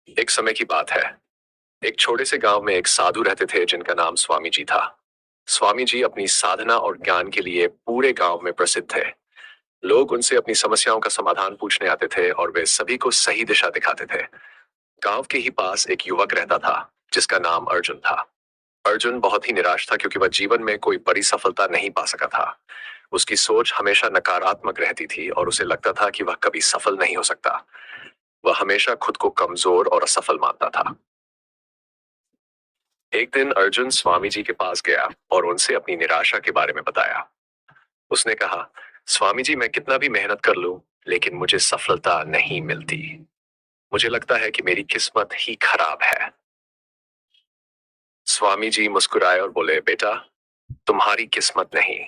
एक समय की बात है। एक छोटे से गांव में एक साधु रहते थे जिनका नाम स्वामी जी था। स्वामी जी अपनी साधना और ज्ञान के लिए पूरे गांव में प्रसिद्ध थे। लोग उनसे अपनी समस्याओं का समाधान पूछने आते थे और वे सभी को सही दिशा दिखाते थे। गांव के ही पास एक युवक रहता था जिसका नाम अर्जुन था। अर्जुन बहुत ही निराश था क्योंकि वह जीवन में कोई बड़ी सफलता नहीं पा सका था। उसकी सोच हमेशा नकारात्मक रहती थी और उसे लगता था कि वह कभी सफल नहीं हो सकता। वह हमेशा खुद को कमजोर और असफल मानता था। एक दिन अर्जुन स्वामी जी के पास गया और उनसे अपनी निराशा के बारे में बताया। उसने कहा, स्वामी जी, मैं कितना भी मेहनत कर लूं, लेकिन मुझे सफलता नहीं मिलती। मुझे लगता है कि मेरी किस्मत ही खराब है। स्वामी जी मुस्कुराए और बोले, बेटा, तुम्हारी किस्मत नहीं,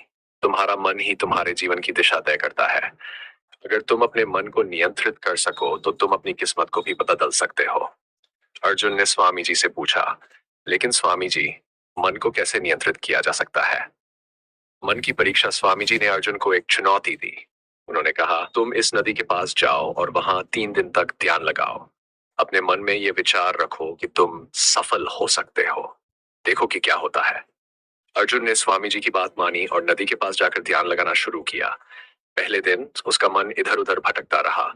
तुम्हारा मन ही तुम्हारे जीवन की दिशा तय करता है। अगर तुम अपने मन को नियंत्रित कर सको तो तुम अपनी किस्मत को भी बदल सकते हो। अर्जुन ने स्वामी जी से पूछा, लेकिन स्वामी जी, मन को कैसे नियंत्रित किया जा सकता है? मन की परीक्षा स्वामी जी ने अर्जुन को एक चुनौती दी। उन्होंने कहा, तुम इस नदी के पास जाओ और वहां 3 दिन तक ध्यान लगाओ। अपने मन में ये विचार रखो कि तुम सफल हो सकते हो। देखो कि क्या होता है। अर्जुन ने स्वामी जी की बात मानी और नदी के पास जाकर ध्यान लगाना शुरू किया। पहले दिन उसका मन इधर उधर भटकता रहा।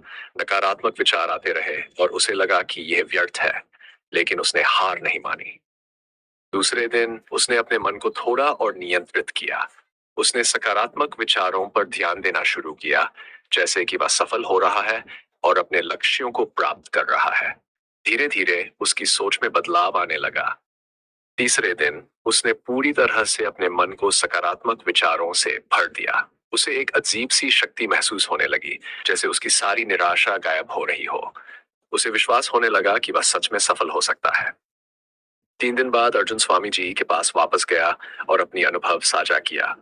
नकारात्मक विचार आते रहे और उसे लगा कि यह व्यर्थ है, लेकिन उसने हार नहीं मानी। दूसरे दिन उसने अपने मन को थोड़ा और नियंत्रित किया। उसने सकारात्मक विचारों पर ध्यान देना शुरू किया, जैसे कि वह सफल हो रहा है और अपने लक्ष्यों को प्राप्त कर रहा है। धीरे धीरे उसकी सोच में बदलाव आने लगा। तीसरे दिन उसने पूरी तरह से अपने मन को सकारात्मक विचारों से भर दिया। उसे एक अजीब सी शक्ति महसूस होने लगी, जैसे उसकी सारी निराशा गायब हो रही हो। उसे विश्वास होने लगा कि वह सच में सफल हो सकता है। 3 दिन बाद अर्जुन स्वामी जी के पास वापस गया और अपनी अनुभव साझा किया।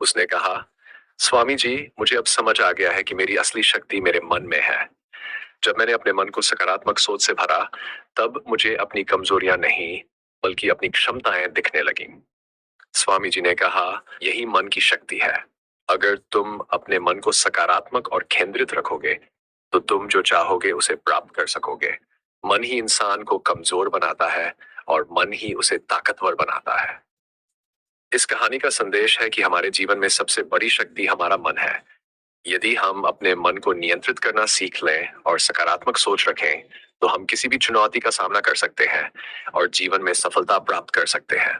उसने कहा, स्वामी जी, मुझे अब समझ आ गया है कि मेरी असली शक्ति मेरे मन में है। जब मैंने अपने मन को सकारात्मक सोच से भरा, तब मुझे अपनी कमजोरियां नहीं, बल्कि अपनी क्षमताएं दिखने लगीं। स्वामी जी ने कहा, यही मन की शक्ति है। अगर तुम अपने मन को सकारात्मक और केंद्रित रखोगे, तो तुम जो चाहोगे उसे प्राप्त कर सकोगे। मन ही इंसान को कमजोर बनाता है और मन ही उसे ताकतवर बनाता है। इस कहानी का संदेश है कि हमारे जीवन में सबसे बड़ी शक्ति हमारा मन है। यदि हम अपने मन को नियंत्रित करना सीख लें और सकारात्मक सोच रखें, तो हम किसी भी चुनौती का सामना कर सकते हैं और जीवन में सफलता प्राप्त कर सकते हैं।